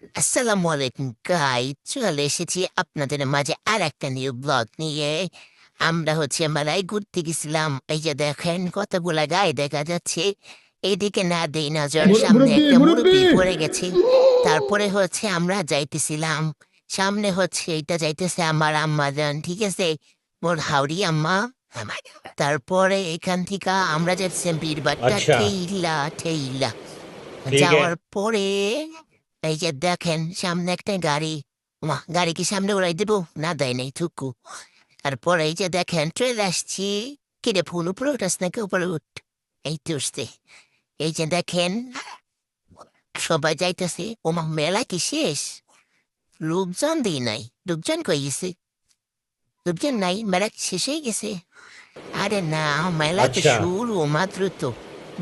আসসালামু আলাইকুম গাই চলে এসেছি আপনাদের মাঝে আর একটা নিউ ব্লগ নিয়ে। আমরা মেলায় ঘুরতে গেছিলাম। এই যে দেখেন কতগুলা গাই দেখা যাচ্ছে। এইদিকে না দেই নজর, সামনে মুরব্বি একটা মুরব্বি মুরব্বি পড়ে গেছে। তারপরে আমরা যাইতেছিলাম, সামনে এইটা যাইতেছে আমার আম্মা যান, ঠিক আছে, মোর হাওড়ি আম্মা। তারপরে এখান থেকে আমরা যাচ্ছি বীরবারটা अच्छा ঠেইলা ঠেইলা ठीक है। যাওয়ার পরে এই যে দেখেন সামনে একটা গাড়ি। গাড়ি কি সামনে উড়াই দেবো? না, দেয় নাই থুকু। তারপরে এই যে দেখেন চলে আসছি। কিরে ফুল উপরে উঠাস নাকি? উপরে উঠ। এই তো উঠছে। এই যে দেখেন সবাই যাইতেছে। মেলা কি শেষ? লোকজন দিই নাই। লোকজন কই গেছে? লোকজন নাই, মেলা শেষ হয়ে গেছে। আরে না, মেলা তো अच्छा শুরু মাত্র তো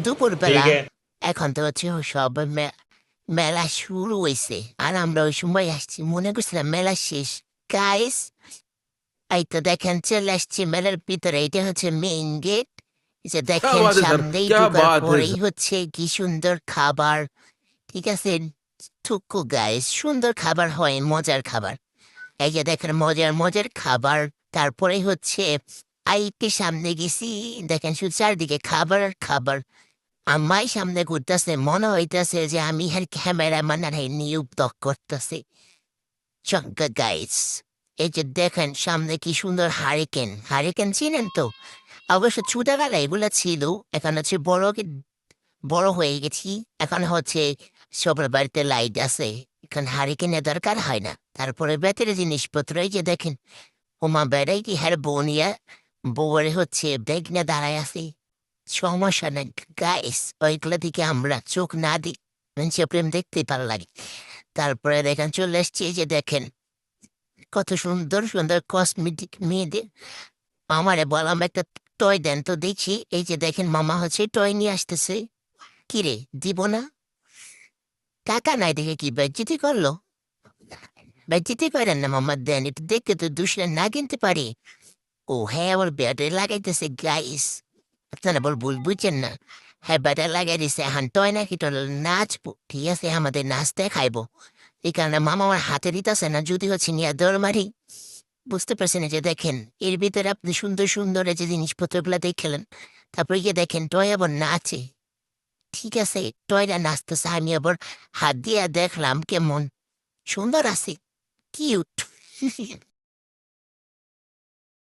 দুপুর ठीक বেলা। है। এখন তো সব মেলা শুরু হয়েছে আর আমরা ওই সময় আসছি, মনে করছিলাম মেলা শেষ। গাইস, এই তো দেখেন চলে আসছি মেলার ভিতরে। এটা মেইন গেট। যে क्या দেখেন बात है सर, সামনেই क्या ঢুকার बात है পরেই सर। কি সুন্দর খাবার। ঠিক আছে, থুকু গাইস, সুন্দর খাবার হয়, মজার খাবার। এই যে দেখেন মজার মজার খাবার। তারপরে আইটি সামনে গেছি, দেখেন শুধু চারদিকে খাবার আর খাবার। আমাই সামনে ঘুরতেছে, মনে হইতেছে যে আমি ক্যামেরাম্যান আর নিয়োগ করতেছে। চঙ্কা গাইস, এই যে দেখেন সামনে কি সুন্দর হারিকেন। হারিকেন চিনেন তো? অবশ্য ছোটবেলা এগুলা ছিল, এখন বড় হয়ে গেছি। এখন সবার বাড়িতে লাইট আছে, এখন হারিকেনের দরকার হয় না। তারপরে বেতের জিনিসপত্র, এই যে দেখেন বেড়াই কি হ্যাঁ বনিয়া বউরে ব্যাগ নিয়ে দাঁড়ায় আছে। সমস্যা নাই গাইস, ওইগুলো দিকে আমরা চোখ না দিই, মানুষের প্রেম দেখতে ভালো লাগে। তারপরে দেখেন চলে এসছি, এই যে দেখেন কত সুন্দর সুন্দর কসমেটিক মেয়েদের। মামারে বললাম একটা টয় দেন তো দেখি। এই যে দেখেন মামা টয় নিয়ে আসতেছে। কিরে, দিব না? টাকা নাই দেখে কি বেজ্জিতি করলো? বেজ্জিতি করেন না মামা, দেন, একটু দেখে তো দুসরা না কিনতে পারি। ও হ্যাঁ, আবার ব্যাটারি লাগাইতেছে গাইস। আপনারা ভুল বুঝছেন না। হ্যাঁ, ব্যাটারি লাগাই দিছে, এখন টয় নাকি তো নাচবো, ঠিক আছে, আমাদের নাচতে খাইবো। এই কারণে মামা আমার হাতে দিতেছে না, যদি নিয়ে দৌড় মারি। বুঝতে পারছেন? এই যে দেখেন এর ভিতরে আপনি সুন্দর সুন্দর এই যে জিনিসপত্রগুলো দেখলেন। তারপরে গিয়ে দেখেন টয় আবার নাচে। ঠিক আছে, টয়টা নাচতেছে, আমি আবার হাত দিয়ে দেখলাম কেমন সুন্দর আছে, কিউট।